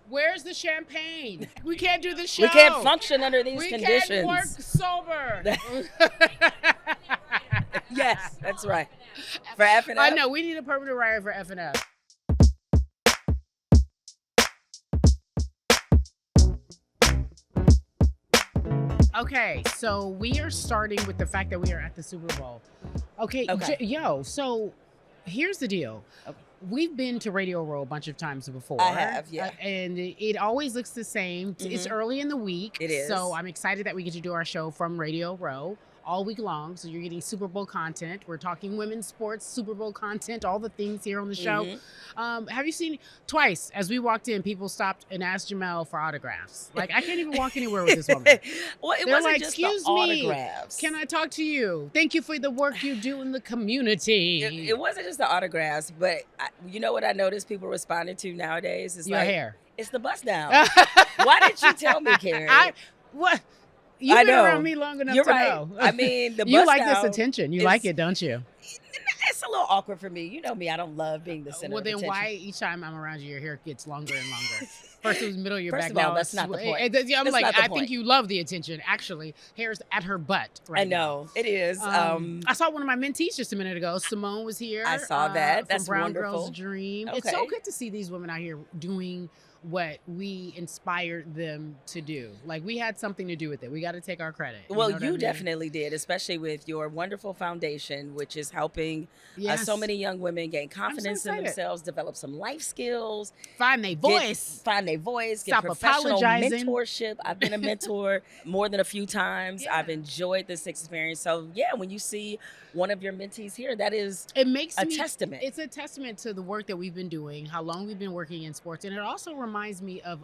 Where's the champagne? We can't do the show. We can't function under these we conditions. Can't work sober. Yes, that's right. For F and F. I know. We need a permanent writer for F and F. Okay, so we are starting with the fact that we are at the Super Bowl. Okay. So here's the deal. Okay. We've been to Radio Row a bunch of times before. I have, yeah. And it always looks the same. Mm-hmm. It's early in the week. It is. So I'm excited that we get to do our show from Radio Row all week long. So you're getting Super Bowl content. We're talking women's sports, Super Bowl content, all the things here on the show. Mm-hmm. Have you seen twice as we walked in, people stopped and asked Jemele for autographs? Like, I can't even walk anywhere with this woman. Well, it They're wasn't like, just excuse the me, autographs. can I talk to you? Thank you for the work you do in the community. It wasn't just the autographs, but you know what I noticed people responding to nowadays? Is your like, hair. It's the bust down. Why didn't you tell me, Cari? What? You've been around me long enough to know. I mean, the bust you like down this attention. You like it, don't you? It's a little awkward for me. You know me. I don't love being the center of attention. Well, then why each time I'm around you, your hair gets longer and longer? First it was middle of your First back. of all, now that's not the point. I'm like, I think you love the attention. Actually, hair's at her butt right I know. now. It is. I saw one of my mentees just a minute ago. Simone was here. I saw that. That's from Brown wonderful. Girls Dream. Okay. It's so good to see these women out here doing what we inspired them to do. Like, we had something to do with it. We got to take our credit. Well, you definitely did, especially with your wonderful foundation, which is helping so many young women gain confidence in themselves, develop some life skills, find their voice, get professional mentorship. I've been a mentor more than a few times. Yeah. I've enjoyed this experience. So yeah, when you see one of your mentees here, that is testament. It's a testament to the work that we've been doing, how long we've been working in sports, and it also reminds me of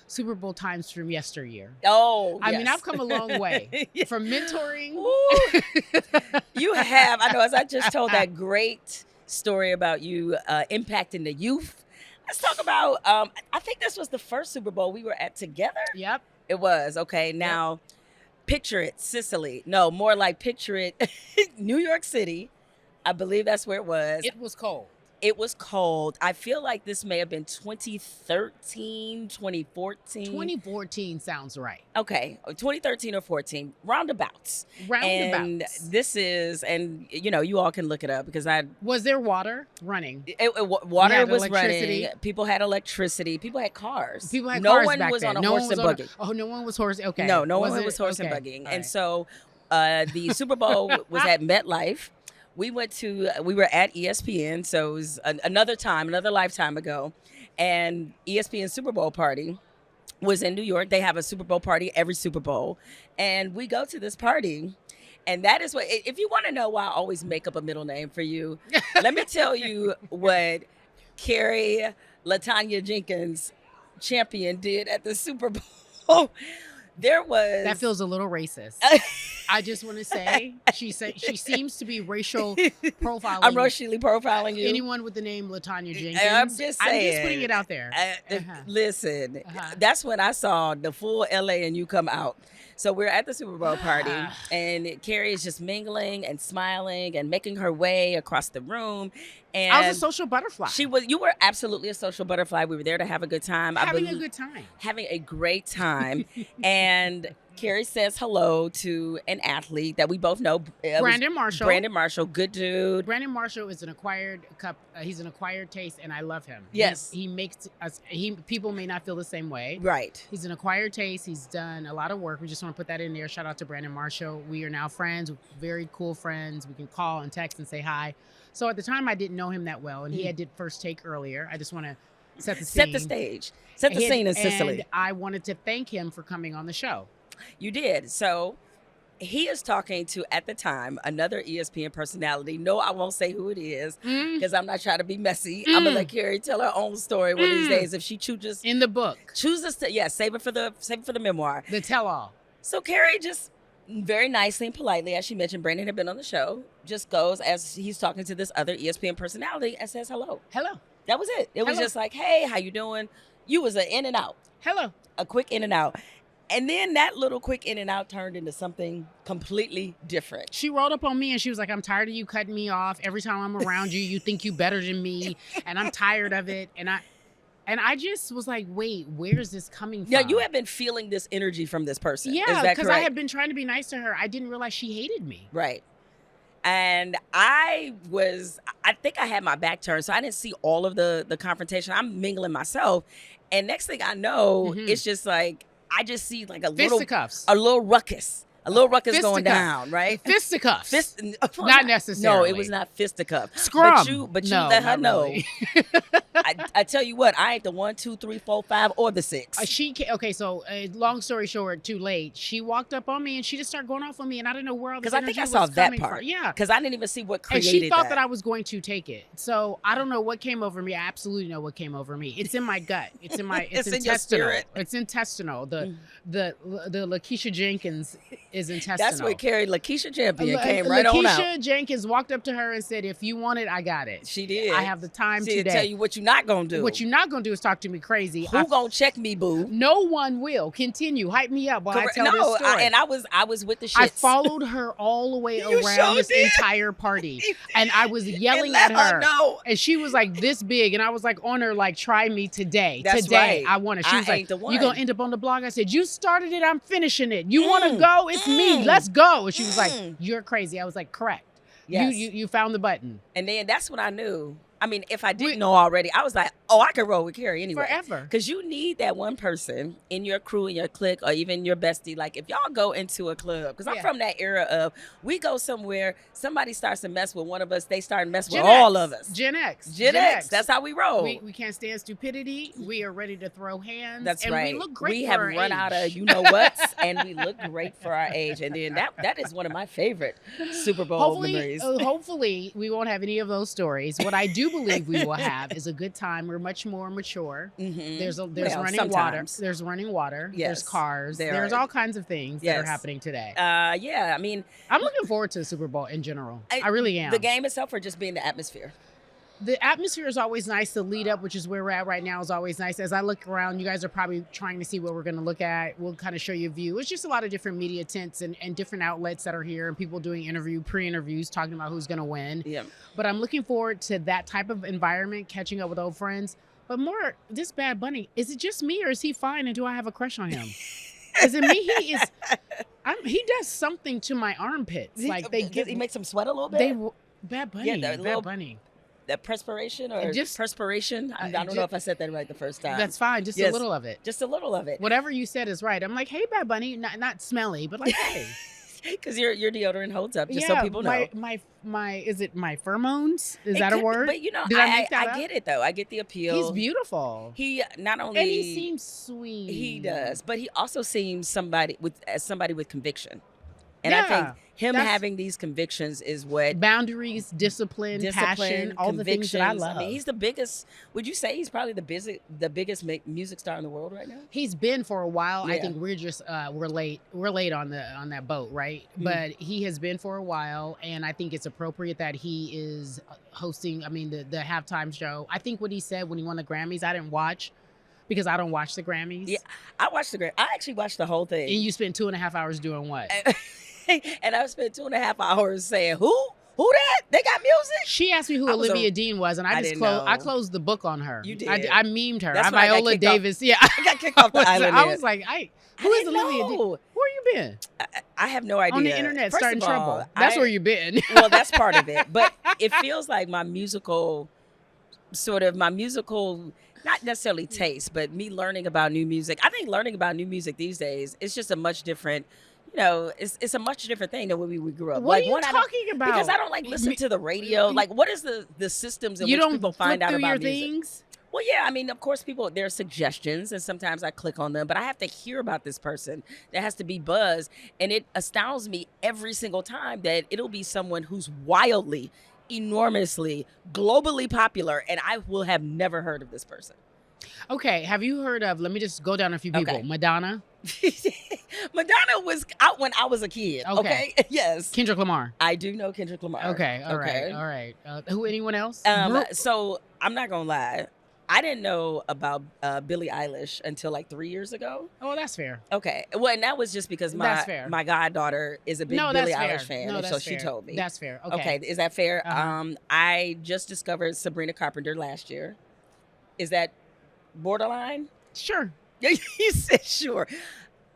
Super Bowl times from yesteryear. Oh, I mean, I've come a long way from mentoring. You have. I know, as I just told that great story about you impacting the youth. Let's talk about, I think this was the first Super Bowl we were at together. Yep. It was. Okay, now picture it, Sicily. No, more like picture it, New York City. I believe that's where it was. It was cold. It was cold. I feel like this may have been 2013, 2014. 2014 sounds right. Okay, 2013 or 14, roundabouts. And this is, and you know, you all can look it up because Was there water running? Water was running. People had electricity. People had cars. No one was on a horse and buggy. No one was horse. Okay. No one was horse and buggying. And so the Super Bowl was at MetLife. We were at ESPN, so it was another lifetime ago, and ESPN Super Bowl party was in New York. They have a Super Bowl party every Super Bowl, and we go to this party, and that is what, if you want to know why I always make up a middle name for you, let me tell you what Cari LaTanya Jenkins champion did at the Super Bowl. That feels a little racist. I just want to say she seems to be racial profiling. I'm racially profiling you. Anyone with the name LaTanya Jenkins. I'm just saying. I'm just putting it out there. Listen, that's when I saw the full LA and you come out. So we're at the Super Bowl party, and Cari is just mingling and smiling and making her way across the room. And I was a social butterfly. You were absolutely a social butterfly. We were there to have a good time. Having a good time. Having a great time. And Cari says hello to an athlete that we both know. Brandon Marshall. Brandon Marshall, good dude. Brandon Marshall is an acquired he's an acquired taste, and I love him. Yes. He makes us, people may not feel the same way. Right. He's an acquired taste. He's done a lot of work. We just want to put that in there. Shout out to Brandon Marshall. We are now friends, very cool friends. We can call and text and say hi. So at the time, I didn't know him that well, and he did First Take earlier. I just want to set the scene. Set the stage. Set the scene in Sicily. And I wanted to thank him for coming on the show. You did. So he is talking to, at the time, another ESPN personality. No, I won't say who it is because I'm not trying to be messy. I'm going to let Cari tell her own story one of these days if she chooses. In the book. Chooses to, save it for the memoir. The tell-all. So Cari just very nicely and politely, as she mentioned, Brandon had been on the show, just goes as he's talking to this other ESPN personality and says hello. Hello. That was it. It was just like, hey, how you doing? You was an in and out. Hello. A quick in and out. And then that little quick in and out turned into something completely different. She rolled up on me and she was like, I'm tired of you cutting me off. Every time I'm around you, you think you better than me. And I'm tired of it. And And I just was like, wait, where is this coming from? Yeah, you have been feeling this energy from this person. Yeah, is that because correct? I had been trying to be nice to her. I didn't realize she hated me. Right. And I think I had my back turned, so I didn't see all of the confrontation. I'm mingling myself. And next thing I know, it's just like, I just see like a little ruckus. A little ruckus going down, right? Fisticuffs. Not necessarily. No, it was not fisticuff. Scrum. But you let her know. Really. I tell you what, I ain't the 1, 2, 3, 4, 5, or the 6. So long story short, too late. She walked up on me and she just started going off on me, and I didn't know where all this energy was coming from. Because I think I saw that part. Yeah. Because I didn't even see what created that. And she thought that I was going to take it. So I don't know what came over me. I absolutely know what came over me. It's in my gut. It's in my. It's intestinal. In your spirit. It's intestinal. The Lakeisha Jenkins is intestinal. That's what carried Lakeisha Champion came right on out. Lakeisha Jenkins walked up to her and said, "If you want it, I got it." She did. I have the time today. Tell you what you're not gonna do. What you're not gonna do is talk to me crazy. Who gonna check me, boo? No one will. Continue. Hype me up while I tell this story. And I was with the shits. I followed her all the way around this entire party, and I was yelling at her. And she was like this big, and I was like on her like, "Try me today. That's today, right. I want it." She was like, "You gonna end up on the blog?" I said, "You started it. I'm finishing it. You want to go? It's me. Let's go." And she was like, "You're crazy." I was like, "Correct. Yes. You found the button." And then that's when I knew. I mean, if I didn't know already, I was like, oh, I could roll with Cari anyway. Forever. Because you need that one person in your crew, in your clique, or even your bestie. Like, if y'all go into a club, because I'm from that era of, we go somewhere, somebody starts to mess with one of us, they start to mess with all of us. Gen X. That's how we roll. We can't stand stupidity. We are ready to throw hands. That's and right. We look great we for have our run age. out of you-know-whats, and we look great for our age. And then that is one of my favorite Super Bowl memories. Hopefully, we won't have any of those stories. What I do believe we will have is a good time. We're much more mature. Mm-hmm. There's running water. There's running water. Yes. There's cars. There's all kinds of things that are happening today. Yeah. I mean, I'm looking forward to the Super Bowl in general. I really am. The game itself, or just being the atmosphere? The atmosphere is always nice. The lead up, which is where we're at right now, is always nice. As I look around, you guys are probably trying to see what we're going to look at. We'll kind of show you a view. It's just a lot of different media tents and different outlets that are here, and people doing pre-interviews, talking about who's going to win. Yeah. But I'm looking forward to that type of environment, catching up with old friends. But more, this Bad Bunny, is it just me, or is he fine, and do I have a crush on him? Is it me? He does something to my armpits. Like he makes them sweat a little bit. Bad Bunny. Yeah, Bad Bunny. That perspiration or just perspiration? I don't know if I said that right the first time. That's fine. Just a little of it. Just a little of it. Whatever you said is right. I'm like, hey, Bad Bunny, not smelly, but like, hey. Because your deodorant holds up, just so people know. Is it my pheromones? Is that a word? But I get it though. I get the appeal. He's beautiful. He not only and he seems sweet. He does, but he also seems somebody with conviction. And I think him having these convictions is what boundaries, discipline, passion, all the things that I love. I mean, he's the biggest. Would you say he's probably the biggest music star in the world right now? He's been for a while. Yeah. I think we're just we're late on that boat, right? Mm-hmm. But he has been for a while, and I think it's appropriate that he is hosting. I mean, the halftime show. I think what he said when he won the Grammys, I didn't watch. Because I don't watch the Grammys. Yeah, I watched the Grammys. I actually watched the whole thing. And you spent 2.5 hours doing what? And I spent 2.5 hours saying, who that? They got music? She asked me who Olivia Dean was, and I closed the book on her. You did. I memed her. I'm Viola Davis. Yeah. I got kicked off the island. I was like, who is Olivia Dean? Where you been? I have no idea. On the internet, starting trouble. That's where you been. Well, that's part of it. But it feels like my musical, not necessarily taste, but me learning about new music. I think learning about new music these days is just a much different, it's a much different thing than when we grew up. What are you talking about? Because I don't listen to the radio. Like, what is the systems in which people find out about music? Things? Well, yeah, I mean, of course, there are suggestions, and sometimes I click on them, but I have to hear about this person. There has to be buzz, and it astounds me every single time that it'll be someone who's wildly, enormously, globally popular, and I will have never heard of this person. Okay, have you heard of, let me just go down a few people. Okay. Madonna? Madonna was out when I was a kid. Okay. Yes. Kendrick Lamar? I do know Kendrick Lamar. Okay, all right. Anyone else? So, I'm not going to lie. I didn't know about Billie Eilish until like 3 years ago. Oh, that's fair. Okay. Well, and that was just because my goddaughter is a big Billie Eilish fan. No, so she told me. That's fair. Okay. Is that fair? Uh-huh. I just discovered Sabrina Carpenter last year. Is that borderline. Sure. He said sure.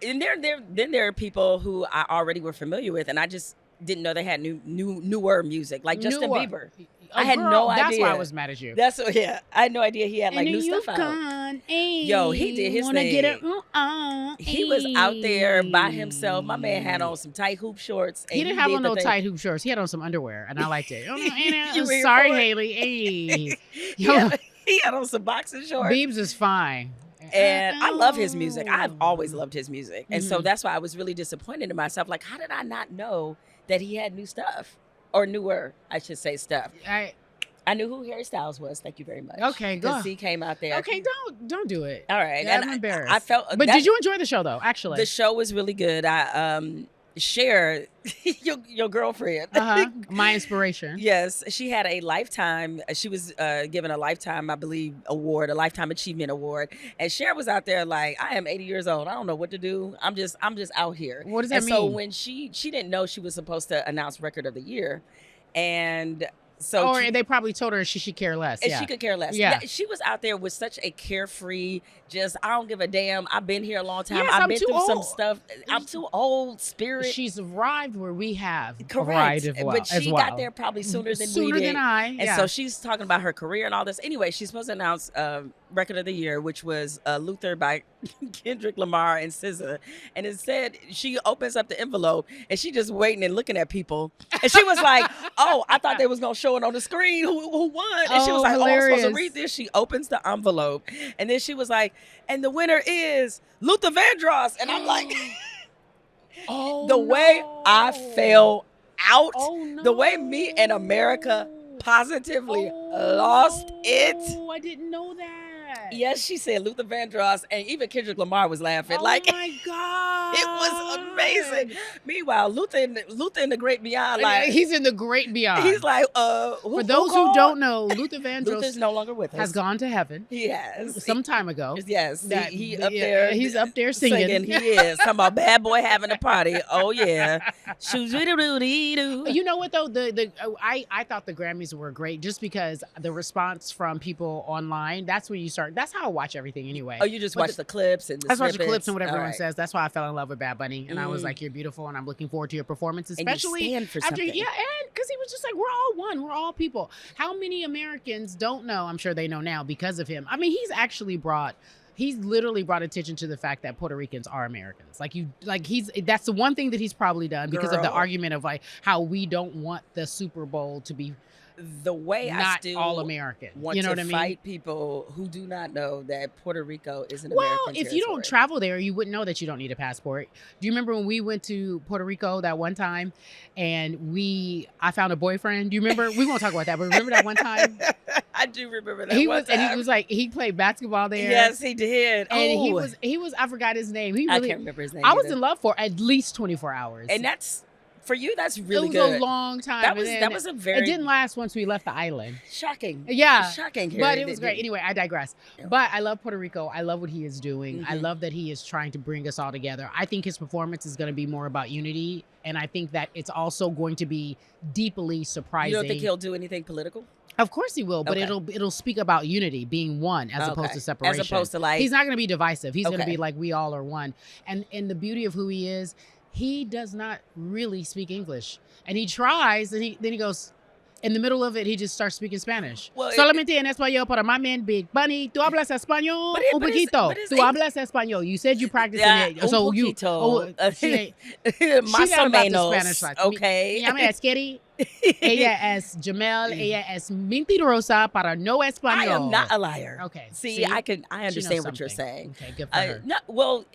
And there are people who I already were familiar with, and I just didn't know they had newer music, like Justin Bieber. I had no idea. That's why I was mad at you. I had no idea he had like new stuff out. Yo, he did his thing. He was out there by himself. My man had on some tight hoop shorts. He didn't have on no tight hoop shorts. He had on some underwear, and I liked it. You sorry, Haley. Hey. He had on some boxing shorts. Biebs is fine. And I love his music. I've always loved his music. And so that's why I was really disappointed in myself. Like, how did I not know that he had new stuff? Or newer, I should say, stuff. I knew who Harry Styles was. Thank you very much. Okay, go. Because he came out there. Okay, don't do it. All right. I'm embarrassed. I felt. But did you enjoy the show though? Actually, the show was really good. Cher, your girlfriend, my inspiration. Yes, she had a lifetime. She was given a lifetime, I believe, award, a lifetime achievement award. And Cher was out there like, I am 80 years old. I don't know what to do. I'm just out here. What does that mean? So when she didn't know she was supposed to announce Record of the Year, and so they probably told her she should care less. And she could care less. Yeah. She was out there with such a carefree, just, I don't give a damn. I've been here a long time. Yes, I've been through some stuff. I'm too old, spirit. She's arrived where we have arrived as well. But she got there probably sooner than we did. Than I. And so she's talking about her career and all this. Anyway, she's supposed to announce Record of the Year, which was Luther by Kendrick Lamar and SZA. And it said, she opens up the envelope and she just waiting and looking at people. And she was like, oh, I thought they was going to show it on the screen. Who won? And she was like, hilarious. Oh, I'm supposed to read this. She opens the envelope. And then she was like, and the winner is Luther Vandross. And I'm like, the way I fell out, the way me and America positively lost it. Oh, I didn't know that. Yes, she said Luther Vandross, and even Kendrick Lamar was laughing. Oh like, my God. It was amazing. Meanwhile, Luther in the great beyond, like, he's in the great beyond. He's like, for those who don't know, Luther Vandross Luther's no longer with us. Has gone to heaven. He has. Some time ago. Yes. He's up there singing. He is. Talking about bad boy having a party. Oh yeah. You know what though? I thought the Grammys were great just because the response from people online. That's when you start. That's how I watch everything anyway. Oh, you just watch the clips and the I watch the snippets. clips and what everyone says. That's why I fell in love with Bad Bunny, and I was like, "You're beautiful," and I'm looking forward to your performance, especially and you stand for after something. and because he was just like, "We're all one. We're all people." How many Americans don't know? I'm sure they know now because of him. I mean, he's literally brought attention to the fact that Puerto Ricans are Americans. That's the one thing that he's probably done because of the argument of like how we don't want the Super Bowl to be the way not I still all American. Want you know to what I mean? fight people who do not know that Puerto Rico is an Well, American if you don't travel there, you wouldn't know that you don't need a passport. Do you remember when we went to Puerto Rico that one time and I found a boyfriend? Do you remember? We won't talk about that, but remember that one time? I do remember that one time. And he was like, he played basketball there. Yes, he did. And he was, I forgot his name. I can't remember his name I was in love for at least 24 hours. And for you, that's really good. It was a long time. That was a very... It didn't last once we left the island. Shocking. Yeah. Shocking. But it was great. Anyway, I digress. Yeah. But I love Puerto Rico. I love what he is doing. Mm-hmm. I love that he is trying to bring us all together. I think his performance is going to be more about unity. And I think that it's also going to be deeply surprising. You don't think he'll do anything political? Of course he will, but it'll speak about unity, being one, as opposed to separation. As opposed to like... He's not going to be divisive. He's going to be like, we all are one. And the beauty of who he is, he does not really speak English. And he tries, and then he goes, in the middle of it, he just starts speaking Spanish. Solamente en español para my man Big Bunny. ¿Tú hablas español? Un poquito. ¿Tú hablas español? You said you practiced it. So you... Más o menos. Okay. Mi llama es Cari. Ella es Jemele. Ella es mentirosa para no español. I am not a liar. Okay. See, I understand what you're saying. Okay, good for her.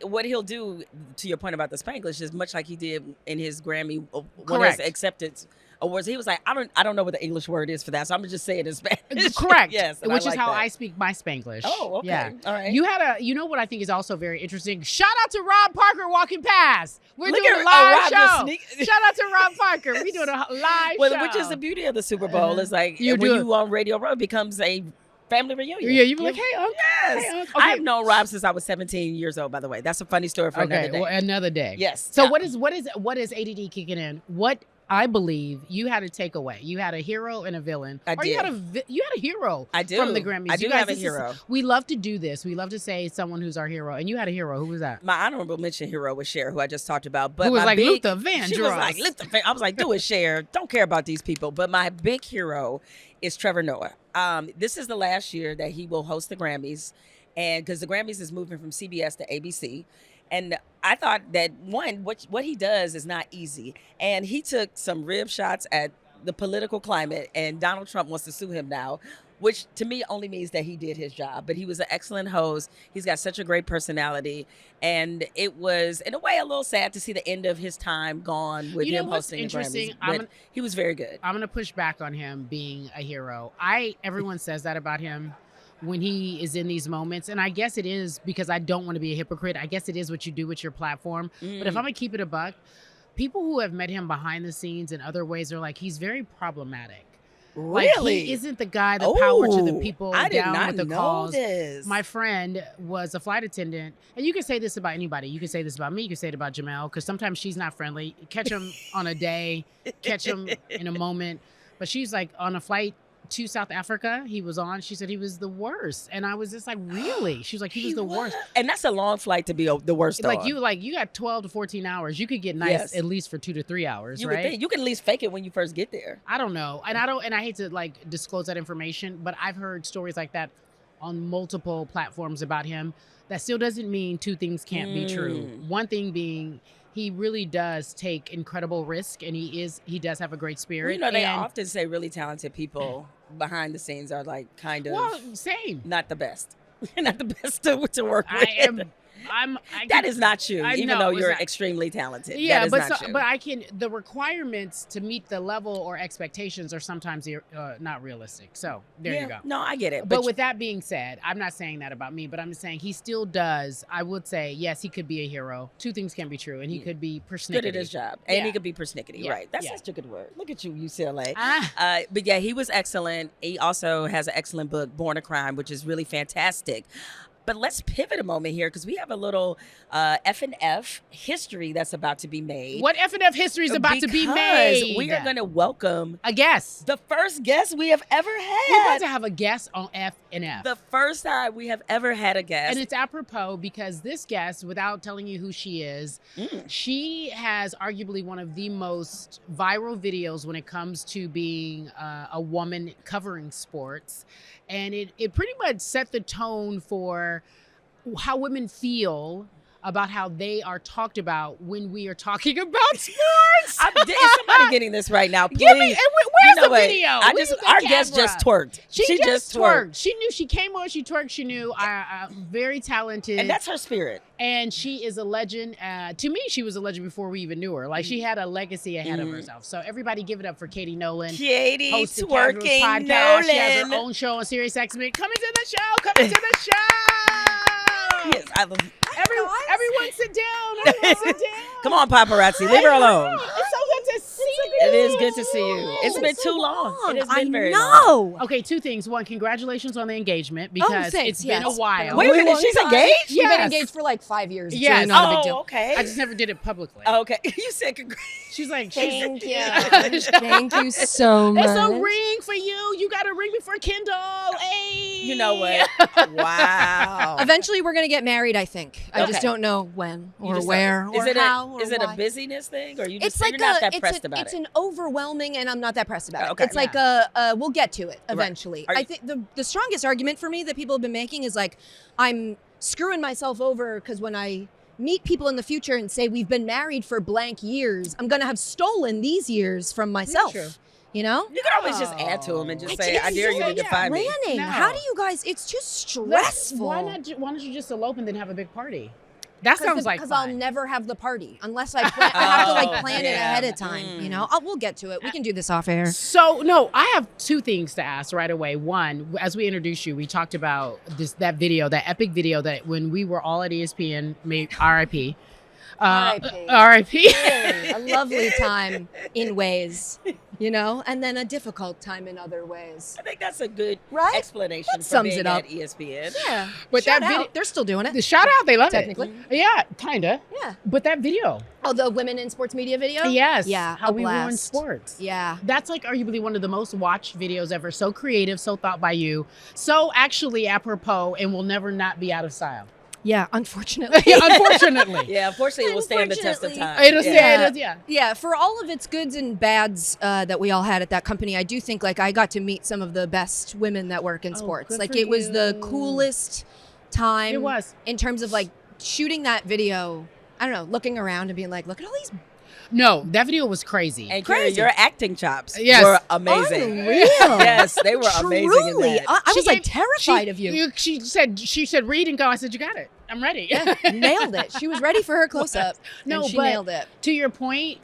What he'll do, to your point about the Spanglish, is much like he did in his Grammy acceptance awards. He was like, I don't know what the English word is for that, so I'm gonna just say it in Spanish. Correct. Yes, which is how I speak my Spanglish. Oh, okay. Yeah. All right. You know what I think is also very interesting? Shout out to Rob Parker walking past. We're doing a live show. Shout out to Rob Parker. We're doing a live show. Which is the beauty of the Super Bowl. Is like when you on Radio Row, it becomes a family reunion. Yeah, you be like, hey, Uncle. Yes. Hey, Uncle. I've known Rob since I was 17 years old, by the way. That's a funny story for another day. Well, another day. Yes. So what is ADD kicking in? I believe you had a takeaway. You had a hero and a villain. I did. You had a hero. I do. From the Grammys. I do have a hero. We love to do this. We love to say someone who's our hero. And you had a hero. Who was that? My honorable mention hero was Cher, who I just talked about. But who was my like big, Luther Vandross. She was like Luther Vandross. I was like, do it, Cher. Don't care about these people. But my big hero is Trevor Noah. This is the last year that he will host the Grammys, and because the Grammys is moving from CBS to ABC. And I thought that, one, what he does is not easy. And he took some rib shots at the political climate, and Donald Trump wants to sue him now, which to me only means that he did his job. But he was an excellent host. He's got such a great personality. And it was, in a way, a little sad to see the end of his time gone with him hosting the Grammys. But he was very good. I'm going to push back on him being a hero. Everyone says that about him when he is in these moments. And I guess it is because I don't want to be a hypocrite. I guess it is what you do with your platform. But if I'm going to keep it a buck, people who have met him behind the scenes in other ways are like, he's very problematic. Really? Like, he isn't the guy, the power to the people I did down not with the know calls. This. My friend was a flight attendant, and you can say this about anybody. You can say this about me. You can say it about Jemele, because sometimes she's not friendly. Catch him on a day, catch him in a moment. But she's like on a flight to South Africa, he was on. She said he was the worst, and I was just like, really? She was like, he was the worst. And that's a long flight to be the worst. Like you got 12 to 14 hours. You could get nice at least for 2 to 3 hours, you right? Would think. You can at least fake it when you first get there. I don't know, and I hate to like disclose that information, but I've heard stories like that on multiple platforms about him. That still doesn't mean two things can't be true. One thing being, he really does take incredible risk, and he does have a great spirit. Well, they often say really talented people behind the scenes are like kind of same, not the best, not the best to work with. That is not you, even though you're extremely talented. Yeah, but the requirements to meet the level or expectations are sometimes not realistic. So there you go. No, I get it. But with that being said, I'm not saying that about me, but I'm just saying he still does. I would say, yes, he could be a hero. Two things can be true, and he could be persnickety. Good at his job, and he could be persnickety. Right? That's such a good word. Look at you, UCLA. But yeah, he was excellent. He also has an excellent book, Born a Crime, which is really fantastic. But let's pivot a moment here, because we have a little F&F history that's about to be made. What F&F history is about to be made? We are going to welcome a guest. The first guest we have ever had. We're about to have a guest on F&F. The first time we have ever had a guest. And it's apropos because this guest, without telling you who she is, she has arguably one of the most viral videos when it comes to being a woman covering sports. And it pretty much set the tone for how women feel about how they are talked about when we are talking about sports. Is somebody getting this right now? Please. Where's the video? Our guest just twerked. She just twerked. She knew she came on. She twerked. She knew. Very talented. And that's her spirit. And she is a legend. To me, she was a legend before we even knew her. Like, she had a legacy ahead of herself. So everybody give it up for Katie Nolan. Katie hosted Twerking podcast. Nolan. She has her own show on Sirius XM. Coming to the show. Yes, I love it. Everyone sit down. Come on, paparazzi. Leave her alone. It's so good to see you. It is good to see you. It's been too long. It has been very long. Okay, two things. One, congratulations on the engagement, because it's been a while. Wait a minute, she's engaged? We've been engaged for like 5 years. Yes. Not a big deal. Okay. I just never did it publicly. Okay. You said congrats. She's like, thank you. Thank you so much. It's a ring for you. You got a ring before Kendall. Hey. You know what? Wow. Eventually, we're going to get married, I think. I just don't know when or where or how or Is it why. a busyness thing, or you're not that pressed about it? It's an overwhelming, and I'm not that pressed about it. Okay. It's like we'll get to it eventually. I think the strongest argument for me that people have been making is like, I'm screwing myself over because when I meet people in the future and say we've been married for blank years, I'm going to have stolen these years from myself. True. You know? You can always just add to them and just say, I dare you to define me. Planning. No. How do you guys, it's just stressful. Why don't you just elope and then have a big party? That sounds like because fun. I'll never have the party unless I plan. I have to like plan it ahead of time. You know, we'll get to it. We can do this off air. So no, I have two things to ask right away. One, as we introduced you, we talked about that epic video that when we were all at ESPN, made RIP. R.I.P. R.I.P. Really, a lovely time in ways, and then a difficult time in other ways. I think that's a good Right? explanation That for sums being it up. at ESPN. Yeah. But Shout that video, out. They're still doing it. the shout out, they love Technically. it. Yeah, kinda. Yeah. But that video. Oh, the women in sports media video? Yes. Yeah. How a we blast. ruin sports. Yeah. That's like arguably one of the most watched videos ever. So creative, so thought by you, so actually apropos, and will never not be out of style. Yeah, unfortunately. Unfortunately. Yeah, unfortunately, it will stand the test of time. It'll yeah. stay, yeah. Yeah, for all of its goods and bads that we all had at that company, I do think like I got to meet some of the best women that work in sports. good Like for it was the you. coolest time. It was. In terms of like shooting that video. I don't know, looking around and being like, look at all these. No, that video was crazy. And Cari, your acting chops Yes. were amazing. Unreal. Yes, they were amazing in Truly. that. I was She like gave- terrified of you. She said read and go. I said, you got it. I'm ready. Yeah, nailed it. She was ready for her close up. No, and she but nailed it. to your point,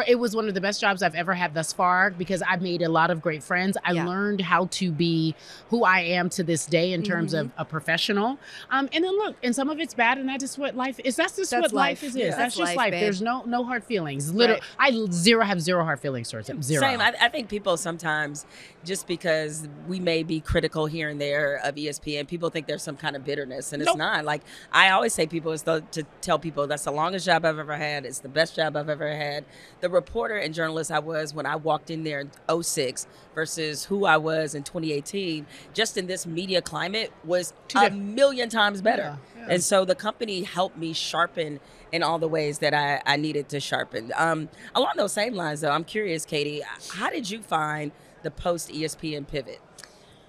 it was one of the best jobs I've ever had thus far because I made a lot of great friends. I learned how to be who I am to this day in terms of a professional. And then look, and some of it's bad, and that's just what life is. That's what life is. Yeah. That's just life. babe. There's no hard feelings. Literally, Right. I have zero hard feelings towards it. Zero. Same. I think people sometimes, just because we may be critical here and there of ESPN, people think there's some kind of bitterness, and it's Nope. not. Like I always say, to tell people that's the longest job I've ever had. It's the best job I've ever had. The reporter and journalist I was when I walked in there in 2006 versus who I was in 2018, just in this media climate, was a million times better. Yeah. And so the company helped me sharpen in all the ways that I needed to sharpen. Along those same lines, though, I'm curious, Katie, how did you find the post-ESPN pivot?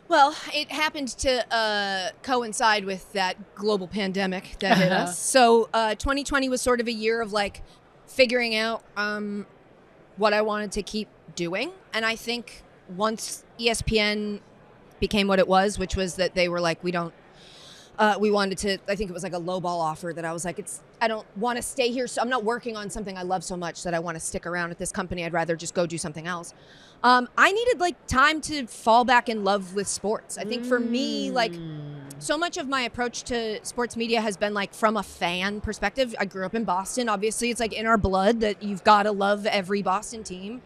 Well, it happened to coincide with that global pandemic that hit us. So 2020 was sort of a year of like figuring out what I wanted to keep doing. And I think once ESPN became what it was, which was that they were like, we wanted to, I think it was like a lowball offer that I was like, I don't want to stay here. So I'm not working on something I love so much that I want to stick around at this company. I'd rather just go do something else. I needed like time to fall back in love with sports. I think for me, like so much of my approach to sports media has been like from a fan perspective. I grew up in Boston. Obviously, it's like in our blood that you've got to love every Boston team.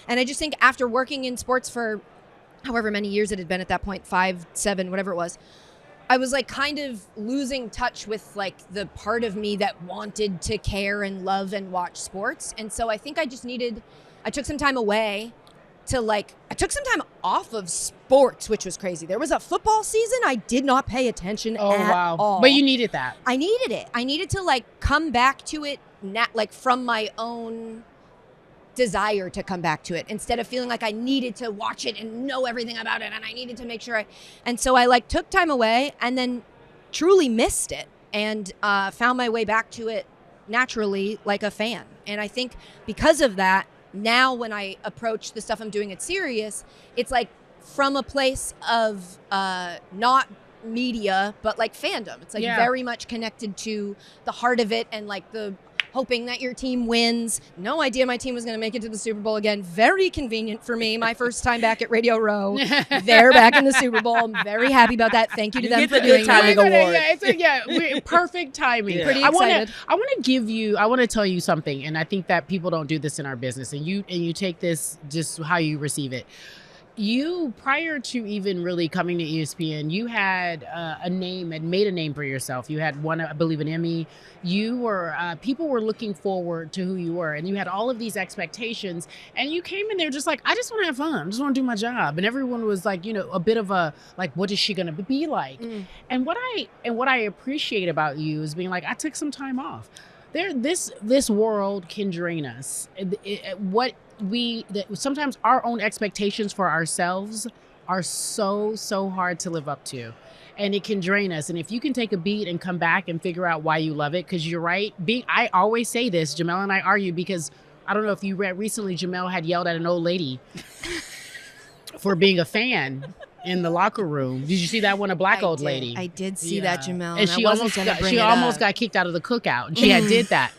And I just think after working in sports for however many years it had been at that point, 5, 7, whatever it was, I was like kind of losing touch with like the part of me that wanted to care and love and watch sports. And so I think I took some time away I took some time off of sports, which was crazy. There was a football season I did not pay attention at all. But you needed that. I needed it. I needed to like come back to it, like from my own desire to come back to it instead of feeling like I needed to watch it and know everything about it and I needed to make sure and so I like took time away and then truly missed it and found my way back to it naturally like a fan. And I think because of that, now when I approach the stuff I'm doing at Sirius, it's like from a place of not media, but like fandom. It's like very much connected to the heart of it and like the hoping that your team wins. No idea my team was going to make it to the Super Bowl again. Very convenient for me. My first time back at Radio Row. They're back in the Super Bowl. I'm very happy about that. Thank you to them for doing timing that. award. Perfect timing. Yeah. Pretty excited. I want to tell you something, and I think that people don't do this in our business, and you take this just how you receive it. You, prior to even really coming to ESPN, you had a name and made a name for yourself. You had won, I believe, an Emmy. You were, people were looking forward to who you were, and you had all of these expectations. And you came in there just like, I just want to have fun. I just want to do my job. And everyone was like, a bit of a like, what is she going to be like? And what I appreciate about you is being like, I took some time off. This world can drain us. Sometimes our own expectations for ourselves are so hard to live up to, and it can drain us. And if you can take a beat and come back and figure out why you love it, because you're right. I always say this, Jemele and I argue because I don't know if you read recently, Jemele had yelled at an old lady for being a fan in the locker room. Did you see that one? A black old lady. I did see that, Jemele. And she almost got kicked out of the cookout, and she had did that.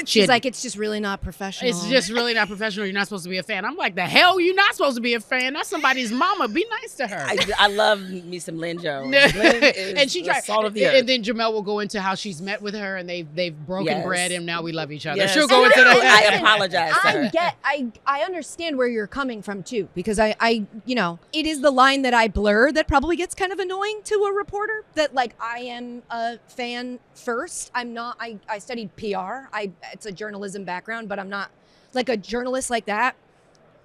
She's like, it's just really not professional. It's just really not professional. You're not supposed to be a fan. I'm like, the hell you're not supposed to be a fan. That's somebody's mama. Be nice to her. I love me some Lynn Jones. Lynn is and she tried, salt of the earth. And then Jemele will go into how she's met with her and they've broken bread and now we love each other. Yes. She'll go into that. I apologize to her. I understand where you're coming from too, because I it is the line that I blur that probably gets kind of annoying to a reporter, that like I am a fan first. I'm not, I studied PR. It's a journalism background, but I'm not like a journalist like that.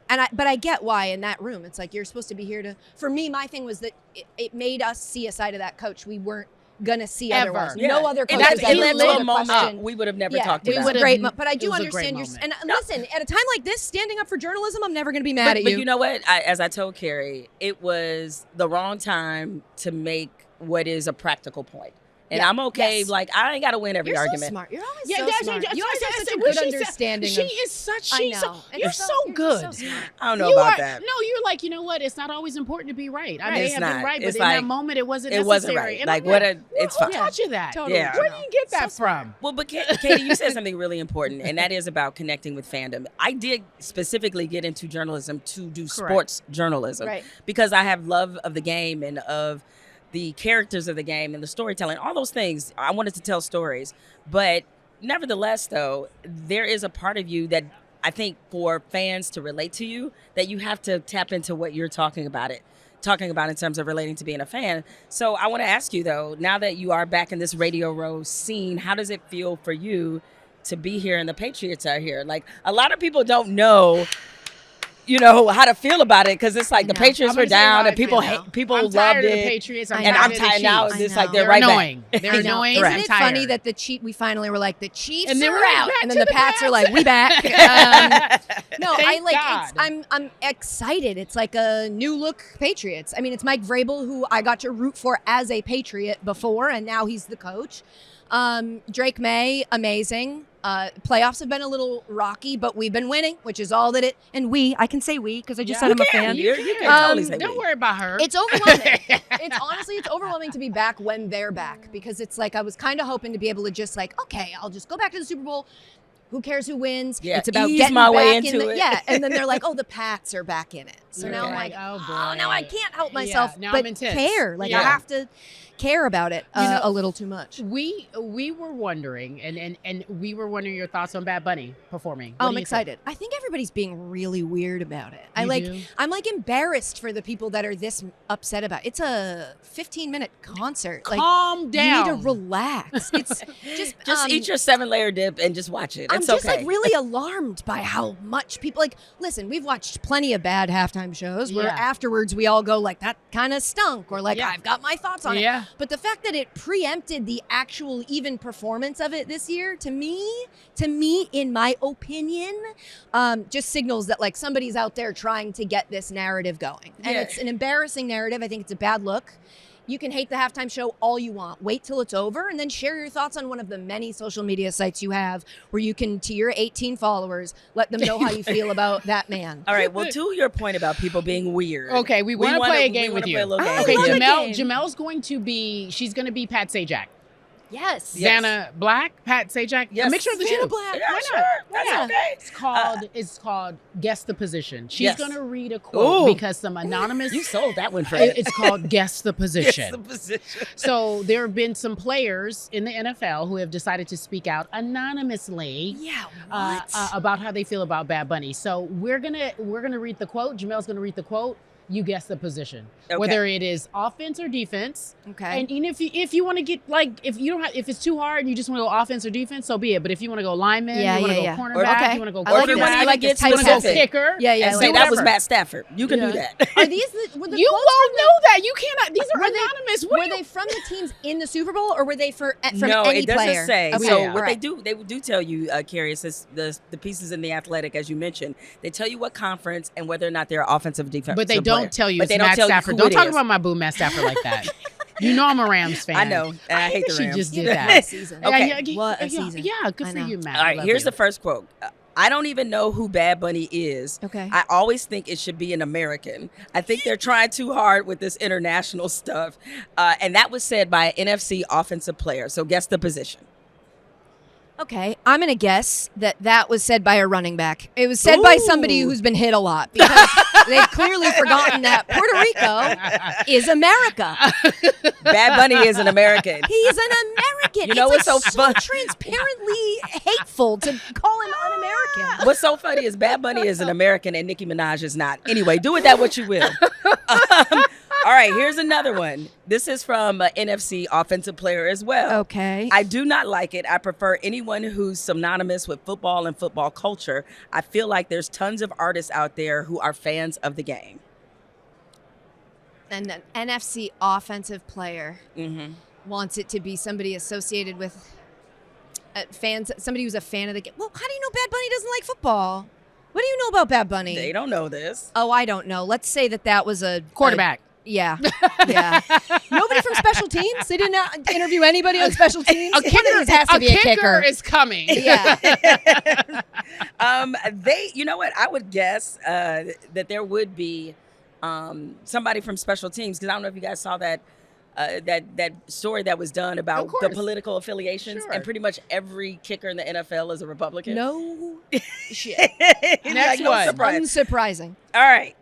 But I get why in that room, it's like, you're supposed to be here to, for me, my thing was that it made us see a side of that coach we weren't gonna see otherwise. Yeah. No other coach has ever led to made a moment question. we would have never talked It about. was a great but I it do was a understand great your, moment. and listen, at a time like this, standing up for journalism, I'm never gonna be mad at you. But you know what? As I told Cari, it was the wrong time to make what is a practical point. And I'm okay. Yes. Like, I ain't got to win every You're argument. so smart. You're always Yeah, so that's smart. what- You always that's have such a what good she said. understanding. She of, is such. I She's know. so. And You're so you're good. so smart. I don't know You about are, that. No, you're like, you know what? It's not always important to be right. I may It's have not. been right, but It's in like, that moment, it wasn't it necessary. wasn't right. And Like, I'm what a, it's who fine. taught you that? Totally. Yeah. Where do you get that from? Well, but Katie, you said something really important, and that is about connecting with fandom. I did specifically get into journalism to do sports journalism, Right. because I have love of the game and of the characters of the game and the storytelling, all those things. I wanted to tell stories, but nevertheless, though, there is a part of you that I think for fans to relate to you, that you have to tap into what you're talking about in terms of relating to being a fan. So I want to ask you, though, now that you are back in this Radio Row scene, how does it feel for you to be here and the Patriots are here? Like, a lot of people don't know, how to feel about it, because it's like the Patriots were down and people I'm loved tired it. of the Patriots. I'm And I'm tired now. Chiefs. It's like they're They're right annoying. back. They're annoying. Isn't I'm it tired. funny that we finally were like, the Chiefs And then are we're out, back and to then the the Pats are Pats. like, we back. No, Thank I like God. I'm excited. It's like a new look Patriots. I mean, it's Mike Vrabel, who I got to root for as a Patriot before, and now he's the coach. Drake May, amazing. Playoffs have been a little rocky, but we've been winning, which is all that it. And I can say we, because I just said I'm a fan. You can totally say Don't we. worry about her. It's overwhelming. It's overwhelming to be back when they're back, because it's like I was kind of hoping to be able to just like, okay, I'll just go back to the Super Bowl. Who cares who wins? Yeah, It's about ease getting my back way in into the, it. Yeah, and then they're like, oh, the Pats are back in it. So now I'm Okay. like, Oh, boy. now I can't help myself now but I'm intense. care. Like Yeah. I have to care about it a little too much. We were wondering, and we were wondering your thoughts on Bad Bunny performing. Oh, What I'm do you excited. I think everybody's being really weird about it. You do? I'm like embarrassed for the people that are this upset about it. It's a 15-minute concert. think? Like, Calm down. you need to relax. It's just Eat your 7-layer dip and just watch it. I'm It's just okay. like really alarmed by how much people like. Listen, we've watched plenty of bad halftime shows where Yeah. afterwards we all go like, that kind of stunk, or like, Yeah. I've got my thoughts on Yeah. it. But the fact that it preempted the actual even performance of it this year, to me, in my opinion, just signals that like somebody's out there trying to get this narrative going, and Yeah. it's an embarrassing narrative. I think it's a bad look. You can hate the halftime show all you want. Wait till it's over and then share your thoughts on one of the many social media sites you have where you can, to your 18 followers, let them know how you feel about that man. All right. Well, to your point about people being weird. Okay, we want to wanna- play a we game wanna with you. play a little game. Okay, love a game. Jamel's going to be. She's going to be Pat Sajak. Yes. Yes. Vanna Black, Pat Sajak. Yes. A mixture of the Vanna two. Black. Yeah, Why sure. not? That's Yeah. okay. It's called Guess the Position. She's Yes. going to read a quote Ooh. because some anonymous. You sold that one for It's called Guess the Position. the position. So there have been some players in the NFL who have decided to speak out anonymously Yeah. about how they feel about Bad Bunny. So we're gonna read the quote. Jamel's gonna read the quote. You guess the position, Okay. whether it is offense or defense. Okay. And even if you want to get like if it's too hard and you just want to go offense or defense, so be it. But if you want to go lineman, Yeah, you want to yeah, go yeah. cornerback, Okay. you want to go I like Or if you this. want quarterback, to I like get this you want to go type kicker. Yeah, yeah, and I say like that was whatever. Matt Stafford. You can do that. Are these were the You quotes won't from know that. You cannot. These are Were they- anonymous. the, What were do you- they from the teams in the Super Bowl, or were they from No, any it doesn't player? say. Okay, So all what right. they do tell you, Cari, it says the pieces in the Athletic, as you mentioned, they tell you what conference and whether or not they're offensive, defensive. But they don't player. tell you But it's they don't Matt tell you Stafford. who Don't it talk is. about my boo Matt Stafford like that. You know I'm a Rams fan. I know. And I hate the She Rams. just did Yeah, that. season. Okay. What a season. Yeah, good I for know. you, Matt. All right, Love here's you. the first quote. I don't even know who Bad Bunny is. Okay. I always think it should be an American. I think they're trying too hard with this international stuff. And that was said by an NFC offensive player. So guess the position. Okay, I'm going to guess that was said by a running back. It was said by somebody who's been hit a lot because they've clearly forgotten that Puerto Rico is America. Bad Bunny is an American. He's an American. You know it's what's so transparently hateful to call him un-American. What's so funny is Bad Bunny is an American and Nicki Minaj is not. Anyway, do with that what you will. All right, here's another one. This is from an NFC offensive player as well. Okay. I do not like it. I prefer anyone who's synonymous with football and football culture. I feel like there's tons of artists out there who are fans of the game. And an NFC offensive player wants it to be somebody associated with fans, somebody who's a fan of the game. Well, how do you know Bad Bunny doesn't like football? What do you know about Bad Bunny? They don't know this. Oh, I don't know. Let's say that was a quarterback. Yeah. Nobody from special teams? They didn't interview anybody on special teams? A kicker has to be a kicker. is coming. Yeah. You know what? I would guess that there would be somebody from special teams, because I don't know if you guys saw that that story that was done about the political affiliations, and pretty much every kicker in the NFL is a Republican. No shit. Next one. Unsurprising. All right.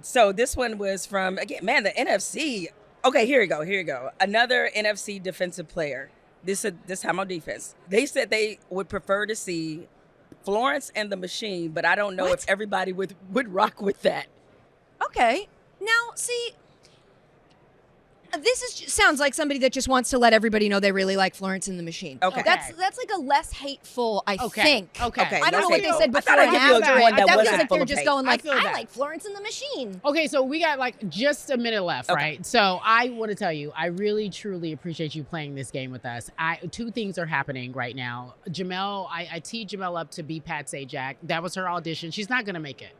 So this one was from, again, man, the NFC. Okay, here you go. Another NFC defensive player. This time on defense. They said they would prefer to see Florence and the Machine, but I don't know if everybody would rock with that. Okay. Now, see, this sounds like somebody that just wants to let everybody know they really like Florence and the Machine. Okay. That's like a less hateful, I think. Okay. I don't know what they said before. I definitely think they're just going like, I like Florence and the Machine. Okay, so we got like just a minute left, right? So I want to tell you, I really, truly appreciate you playing this game with us. Two things are happening right now. Jemele, I teed Jemele up to be Pat Sajak. That was her audition. She's not going to make it.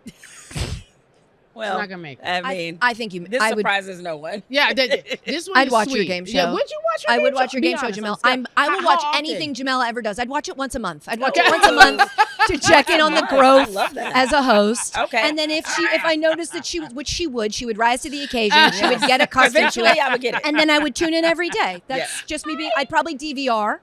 Well, not gonna make it. I mean, I think this surprises no one. Yeah, this one. I'd is watch sweet. your game show. Yeah, would you watch your I game would show? watch your game show, Be Jemele. honest, I will watch How anything often? Jemele ever does. I'd watch it once a month. I'd watch it once a month to check in on the growth as a host. Okay. And then if I noticed that she would rise to the occasion. She would get accustomed to it. Eventually, I would get it. And then I would tune in every day. That's just me being. I'd probably DVR.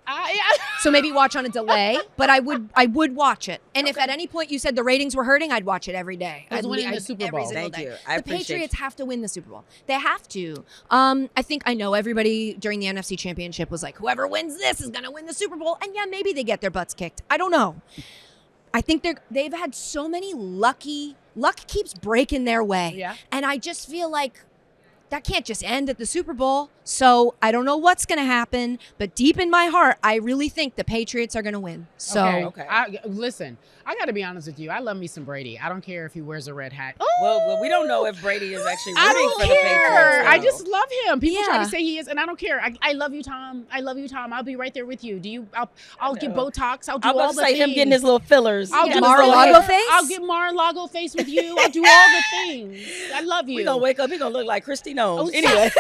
So maybe watch on a delay, but I would watch it. And if at any point you said the ratings were hurting, I'd watch it every day. I'd winning the Super Bowl. Thank you. The Patriots have to win the Super Bowl. They have to. I know everybody during the NFC Championship was like, whoever wins this is going to win the Super Bowl. And yeah, maybe they get their butts kicked. I don't know. I think they've had so many luck keeps breaking their way. Yeah. And I just feel like that can't just end at the Super Bowl. So I don't know what's going to happen, but deep in my heart, I really think the Patriots are going to win. So Okay. Listen, I got to be honest with you. I love me some Brady. I don't care if he wears a red hat. Well, we don't know if Brady is actually I rooting don't for the care. Patriots. I just love him. People try Yeah. to say he is, and I don't care. I love you, Tom. I love you, Tom. I'll be right there with you. I'll get Botox. I'll do I'm all about the to say things. him getting his little fillers. I'll do Mar-a-Lago face? I'll get Mar-a-Lago face with you. I'll do all the things. I love you. We're going to wake up. He's going to look like Christy Knowles. Oh, Anyway.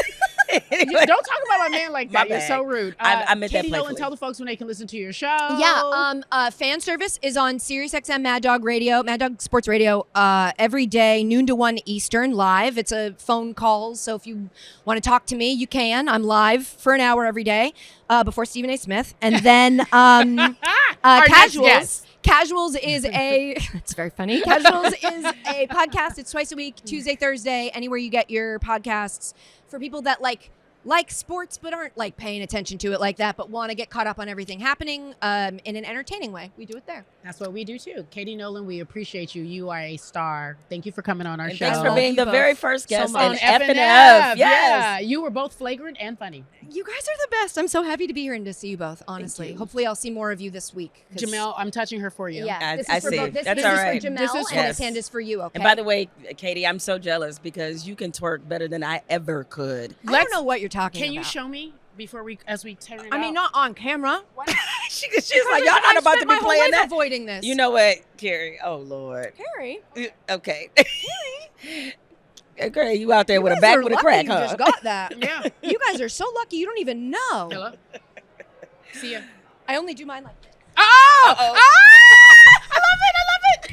Don't talk about my man like that. My You're bad. so rude. I meant that Katie Nolan, playfully. tell the folks when they can listen to your show. Yeah, fan service is on SiriusXM Mad Dog Radio, Mad Dog Sports Radio, every day, noon to 1 Eastern, live. It's a phone call, so if you want to talk to me, you can. I'm live for an hour every day before Stephen A. Smith. And then Casuals. Casuals is it's very funny. Casuals is a podcast. It's twice a week, Tuesday, Thursday, anywhere you get your podcasts for people that like sports but aren't like paying attention to it like that, but want to get caught up on everything happening in an entertaining way. We do it there. That's what we do too. Katie Nolan, we appreciate you. You are a star. Thank you for coming on our show. Thanks for being the very first guest much. on F&F. Yes. Yes. You were both flagrant and funny. You guys are the best. I'm so happy to be here and to see you both, honestly. Hopefully I'll see more of you this week. Jemele, I'm touching her for you. Yeah, I see. This That's is all for right. Jemele, This is and for- this hand is for you, okay? And by the way, Katie, I'm so jealous because you can twerk better than I ever could. I don't know what you're talking about. Can you show me as we turn it I mean, out? not on camera. She's like, y'all not about to be playing that. Avoiding this. You know what, Cari? Oh, Lord. Cari. Okay. Cari, you out there with a guys back are with a lucky crack, you huh? just got that. Yeah. You guys are so lucky. You don't even know. Hello? See ya. I only do mine like this. Oh! Uh-oh. Ah! I love it.